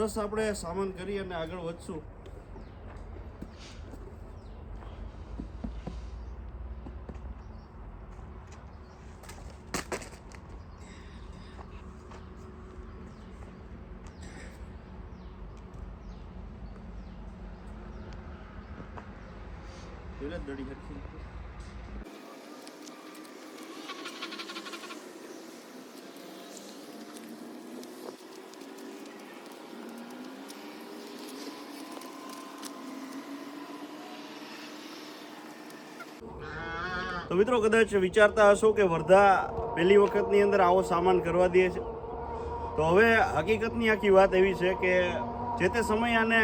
સરસ આપણે સામાન કરી અને આગળ વધશું. દડી હરખી તો મિત્રો કદાચ વિચારતા હશો કે વર્ધા પહેલી વખતની અંદર આવો સામાન કરવા દે છે. તો હવે હકીકતની આખી વાત એવી છે કે જે તે સમયે આને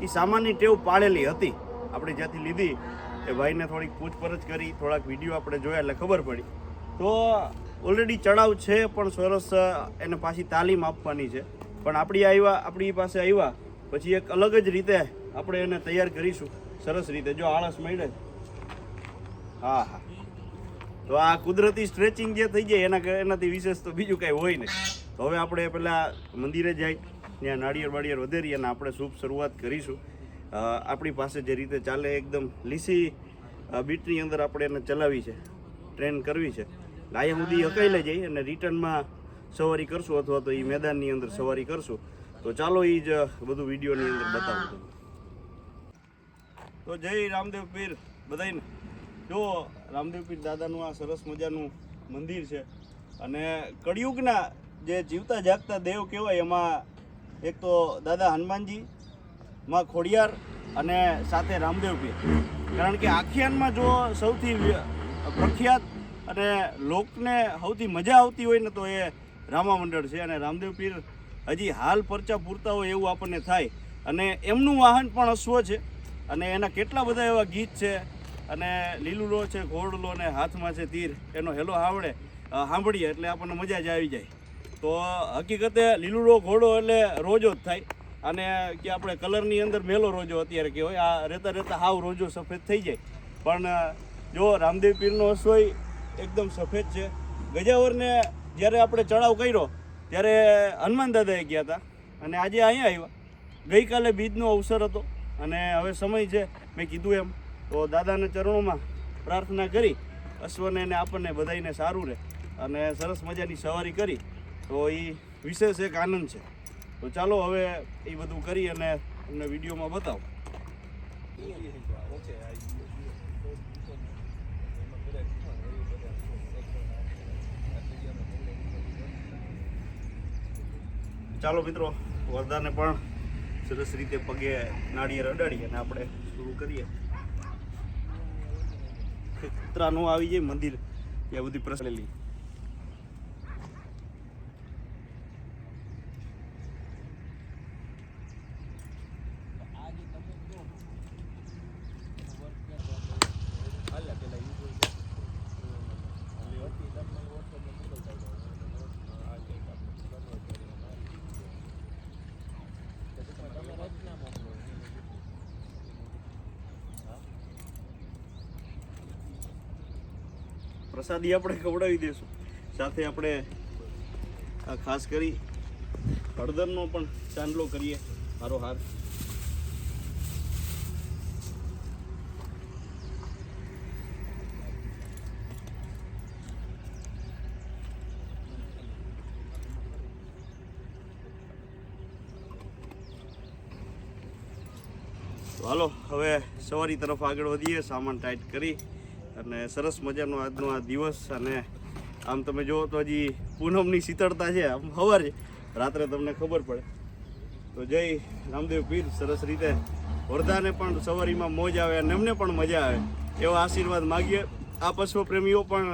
એ સામાનની ટેવ પાડેલી હતી. આપણે જ્યાંથી લીધી એ ભાઈને થોડીક પૂછપરછ કરી, થોડાક વિડીયો આપણે જોયા એટલે ખબર પડી. તો ઓલરેડી ચડાવ છે પણ સરસ એને પાછી તાલીમ આપવાની છે. પણ આપણી પાસે આવ્યા પછી એક અલગ જ રીતે આપણે એને તૈયાર કરીશું સરસ રીતે. જો આળસ મળે, હા હા, તો આ કુદરતી સ્ટ્રેચિંગ જે થઈ જાય એનાથી વિશેષ તો બીજું કાંઈ હોય નહીં. તો હવે આપણે પહેલાં મંદિરે જઈ ત્યાં નાળિયેર વધેરી અને આપણે શુભ શરૂઆત કરીશું. આપણી પાસે જે રીતે ચાલે એકદમ લીસી બીટની અંદર આપણે એને ચલાવી છે, ટ્રેન કરવી છે. અહીંયા સુધી હકાઈ લઈ જઈ અને રિટર્નમાં સવારી કરશું અથવા તો એ મેદાનની અંદર સવારી કરશું. તો ચાલો એ જ બધું વિડીયોની અંદર બતાવું. તો જય રામદેવ પીર બધાને. જો રામદેવ પીર દાદાનું આ સરસ મજાનું મંદિર છે અને કળિયુગના જે જીવતા જાગતા દેવ કહેવાય એમાં એક તો દાદા હનુમાનજી, માં ખોડિયાર અને સાથે રામદેવ પીર. કારણ કે આખ્યાનમાં જો સૌથી પ્રખ્યાત અને લોકને સૌથી મજા આવતી હોય ને તો એ રામા મંડળ છે. અને રામદેવ પીર હજી હાલ પરચા પૂરતા હોય એવું આપણને થાય. અને એમનું વાહન પણ અશ્વ છે અને એના કેટલા બધા એવા ગીત છે. અને લીલુલો છે ઘોડલો ને હાથમાં છે તીર, એનો હેલો સાંભળીએ એટલે આપણને મજા જ આવી જાય. તો હકીકતે લીલુલો ઘોડો એટલે રોજો જ થાય. અને કે આપણે કલરની અંદર મેલો રોજો અત્યારે કહેવાય. આ રહેતા હાવ રોજો સફેદ થઈ જાય. પણ જો રામદેવ પીરનો અશ્વય એકદમ સફેદ છે. ગજાવરને જ્યારે આપણે ચડાવ કર્યો ત્યારે હનુમાન દાદાએ ગયા હતા અને આજે અહીંયા આવ્યા. ગઈકાલે બીજનો અવસર હતો અને હવે સમય છે મેં કીધું એમ તો દાદાના ચરણોમાં પ્રાર્થના કરી અશ્વને એને આપણને બધાઈને સારું રહે અને સરસ મજાની સવારી કરી તો એ વિશેષ એક આનંદ છે. તો ચાલો હવે એ બધું કરી અને તમને વિડીયોમાં બતાવો. ચાલો મિત્રો, વર્ધાને પણ સરસ રીતે પગે નાળિયેર અડાડીએ અને આપણે શરૂ કરીએ. કૂતરા નો આવી જાય મંદિર એ બધી પ્રસરેલી. પ્રસાદી આપણે ખવડાવી દઈશું. સાથે આપણે ખાસ કરી હળદરનો પણ ચાંદલો કરીએ હારો હાર. તો હાલો હવે સવારી તરફ આગળ વધીએ. સામાન ટાઈટ કરી અને સરસ મજાનો આજનો આ દિવસ. અને આમ તમે જુઓ તો હજી પૂનમની શીતળતા છે. આમ સવારે રાત્રે તમને ખબર પડે. તો જય રામદેવ પીર. સરસ રીતે વર્ધાને પણ સવારીમાં મોજ આવે અને એમને પણ મજા આવે એવા આશીર્વાદ માગીએ. આ પશુ પ્રેમીઓ પણ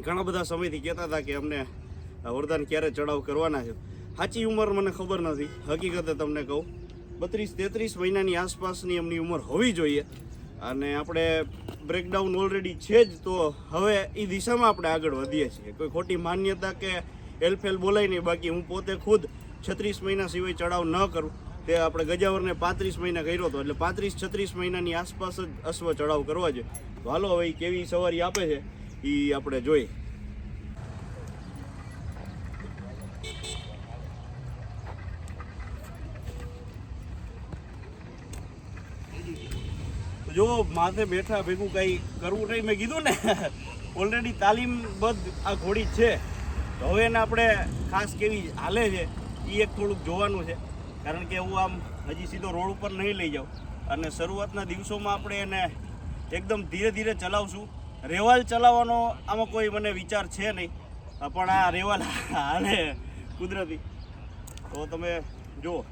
ઘણા બધા સમયથી કહેતા હતા કે અમને વર્ધાને ક્યારે ચડાવ કરવાના છે. સાચી ઉંમર મને ખબર નથી. હકીકતે તમને કહું 32-33 મહિનાની આસપાસની એમની ઉંમર હોવી જોઈએ. અને આપણે બ્રેકડાઉન ઓલરેડી છે જ. તો હવે એ દિશામાં આપણે આગળ વધીએ છીએ. કોઈ ખોટી માન્યતા કે એલફેલ બોલાય નહીં. બાકી હું પોતે ખુદ 36 મહિના સિવાય ચડાવ ન કરું. તે આપણે ગજાવરને 35 મહિના કર્યો હતો એટલે 35-36 મહિનાની આસપાસ જ અશ્વ ચડાવ કરવા જોઈએ. તો હાલો હવે કેવી સવારી આપે છે એ આપણે જોઈએ. જો માથે બેઠા ભેગું કંઈ કરવું નહીં, મેં કીધું ને ઓલરેડી તાલીમબદ્ધ આ ઘોડી છે. તો હવે એને આપણે ખાસ કેવી હાલે છે એ એક થોડુંક જોવાનું છે, કારણ કે હું આમ હજી સીધો રોડ ઉપર નહીં લઈ જાઉં. અને શરૂઆતના દિવસોમાં આપણે એને એકદમ ધીરે ધીરે ચલાવશું. રેવાલ ચલાવવાનો આમાં કોઈ મને વિચાર છે નહીં, પણ આ રેવાલ હાલે કુદરતી. તો તમે જુઓ.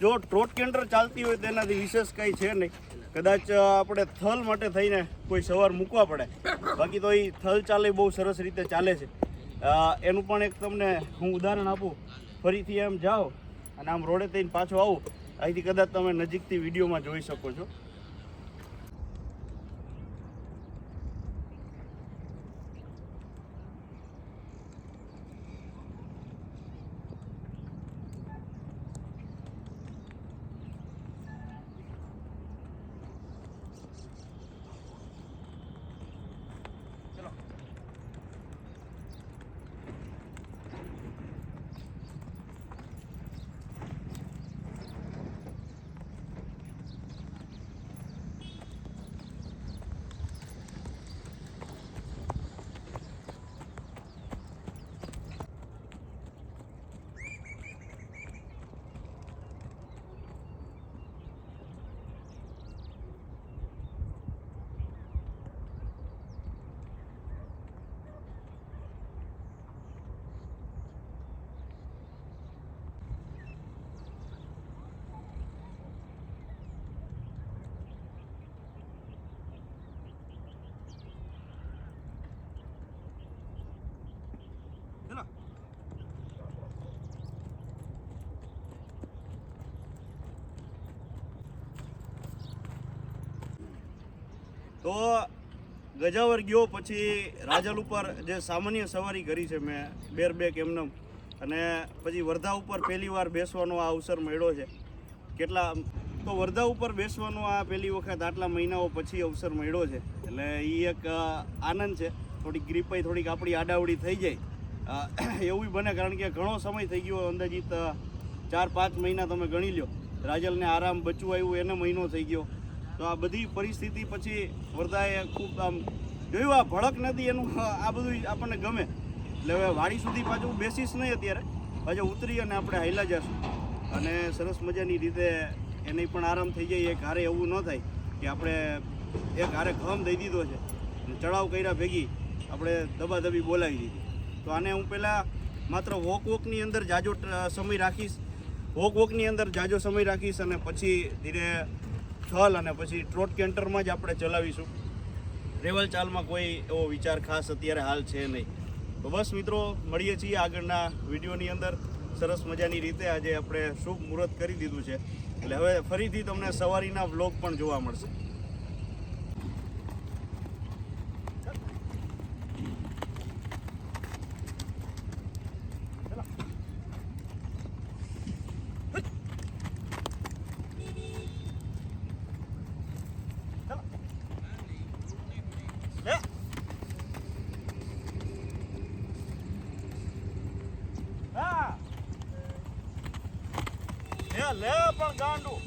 જો ટ્રોટ કેન્ટર ચાલતી હોય તેનાથી વિશેષ કંઈ છે નહીં. કદાચ આપણે થલ માટે થઈને કોઈ સવાર મૂકવા પડે, બાકી તો એ થલ ચાલે બહુ સરસ રીતે ચાલે છે. એનું પણ એક તમને હું ઉદાહરણ આપું. ફરીથી એમ જાઓ અને આમ રોડે થઈને પાછો આવું, અહીંથી કદાચ તમે નજીકથી વિડીયોમાં જોઈ શકો છો. તો ગજાવર ગયો, પછી રાજલ ઉપર જે સામાન્ય સવારી કરી છે મેં બેરબેક એમને, અને પછી વર્ધા ઉપર પહેલી વાર બેસવાનો આ અવસર મળ્યો છે. કેટલા તો વર્ધા ઉપર બેસવાનો આ પહેલી વખત આટલા મહિનાઓ પછી અવસર મળ્યો છે, એટલે એ એક આનંદ છે. થોડીક ગ્રીપાઈ થોડીક આપણી આડાવડી થઈ જાય એવું બને, કારણ કે ઘણો સમય થઈ ગયો, અંદાજિત 4-5 મહિના તમે ગણી લો. રાજલને આરામ બચવું આવ્યું એને મહિનો થઈ ગયો. તો આ બધી પરિસ્થિતિ પછી વર્ધાએ ખૂબ આમ જોયું, આ ભડક નથી એનું, આ બધું આપણને ગમે. એટલે હવે વાડી સુધી પાછું બેસીશ નહીં અત્યારે, પાછું ઉતરી અને આપણે હાઈલા જશું, અને સરસ મજાની રીતે એને પણ આરામ થઈ જાય. એક હારે એવું ન થાય કે આપણે એક હારે ઘમ દઈ દીધો છે, ચડાવ કર્યા ભેગી આપણે દબાદબી બોલાવી દીધી. તો આને હું પહેલાં માત્ર વોકની અંદર જાજો સમય રાખીશ, અને પછી ધીરે થલ અને પછી ટ્રોટ કેન્ટરમાં જ આપણે ચલાવીશું. રેવલ ચાલમાં કોઈ એવો વિચાર ખાસ અત્યારે હાલ છે નહીં. તો બસ મિત્રો, મળીએ છીએ આગળના વિડીયોની અંદર. સરસ મજાની રીતે આજે આપણે શુભ મુહૂર્ત કરી દીધું છે, એટલે હવે ફરીથી તમને સવારીના વ્લોગ પણ જોવા મળશે. લે પણ ગાંડું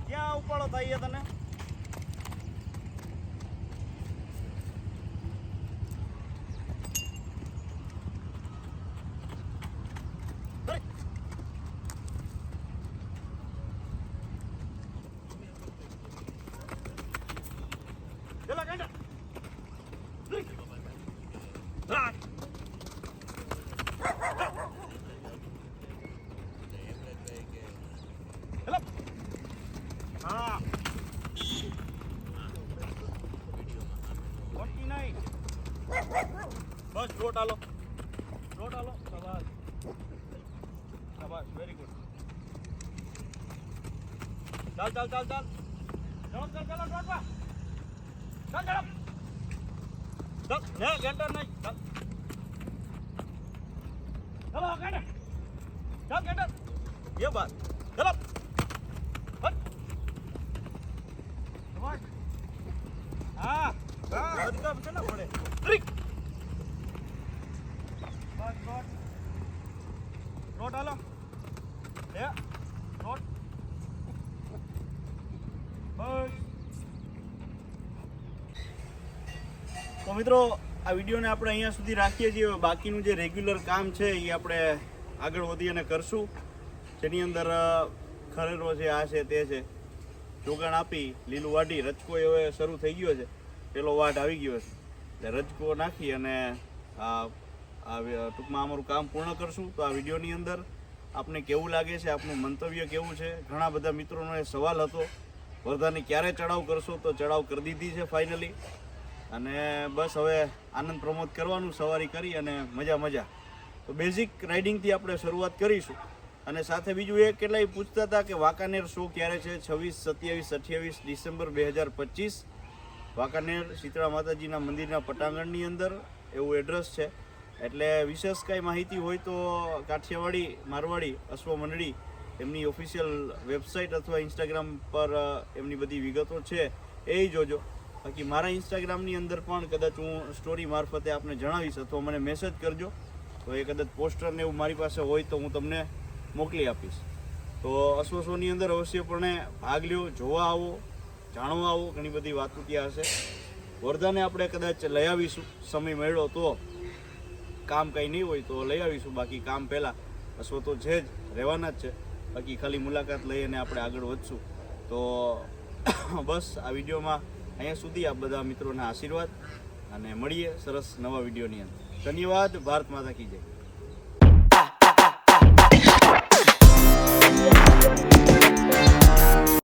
ક્યાં ઉપાડો થાય તને? ચલા ગાંડા શાબાશ, વેરી ગુડ. ચાલ ચાલ ચાલ ચાલ ઝડપ ચાલ ચાલ ડોટવા ચાલ ઝડપ ચાલ ને ગેટર નહીં ચાલ ચાલો ગેટર ચાલ ગેટર ये बात चलो हट शाबाश हाँ अधिकार बचे ना पड़े ट्रिक बस रोट आलो ले रोट बस તો મિત્રો આ વિડીયોને આપણે અહીંયા સુધી રાખીએ છીએ. બાકીનું જે રેગ્યુલર કામ છે એ આપણે આગળ વધી અને કરશું, જેની અંદર ખરેરો છે, આ છે તે છે, જોગાણ આપી લીલું વાઢી રજકો હવે શરૂ થઈ ગયો છે, પેલો વાઢ આવી ગયો છે એટલે રજકો નાખી અને ટૂંકમાં અમારું કામ પૂર્ણ કરશું. તો આ વિડીયોની અંદર આપને કેવું લાગે છે, આપનું મંતવ્ય કેવું છે? ઘણા બધા મિત્રોનો એ સવાલ હતો વર્ધાની ક્યારે ચડાવ કરશો, તો ચડાવ કરી દીધી છે ફાઇનલી. અને બસ હવે આનંદ પ્રમોદ કરવાનું, સવારી કરી અને મજા. તો બેઝિક રાઇડિંગથી આપણે શરૂઆત કરીશું. અને સાથે બીજું એ કેટલાય પૂછતા હતા કે વાંકાનેર શો ક્યારે છે? 26, 27, 28 ડિસેમ્બર 2025 વાંકાનેર શીતળા માતાજીના મંદિરના પટાંગણની અંદર એવું એડ્રેસ છે. એટલે વિશેષ કાંઈ માહિતી હોય તો કાઠિયાવાડી મારવાડી અશ્વ મંડળી એમની ઓફિશિયલ વેબસાઇટ અથવા ઇન્સ્ટાગ્રામ પર એમની બધી વિગતો છે એ જોજો. બાકી મારા ઇન્સ્ટાગ્રામની અંદર પણ કદાચ હું સ્ટોરી મારફતે આપને જણાવીશ અથવા મને મેસેજ કરજો, તો એ કદાચ પોસ્ટર ને એવું મારી પાસે હોય તો હું તમને મોકલી આપીશ. તો અશ્વ શોની અંદર અવશ્યપણે ભાગ લ્યો, જોવા આવો, જાણવા આવો, ઘણી બધી વાતો ત્યાં હશે. વર્ધાને આપણે કદાચ લઈ આવીશું, સમય મળ્યો તો, કામ કંઈ નહીં હોય તો લઈ આવીશું. બાકી કામ પહેલાં અશ્વ તો છે જ, રહેવાના જ છે. બાકી ખાલી મુલાકાત લઈને આપણે આગળ વધશું. તો બસ આ વિડીયોમાં અહીંયા સુધી આ બધા મિત્રોના આશીર્વાદ, અને મળીએ સરસ નવા વિડીયોની અંદર. ધન્યવાદ. ભારત માતા કી જય.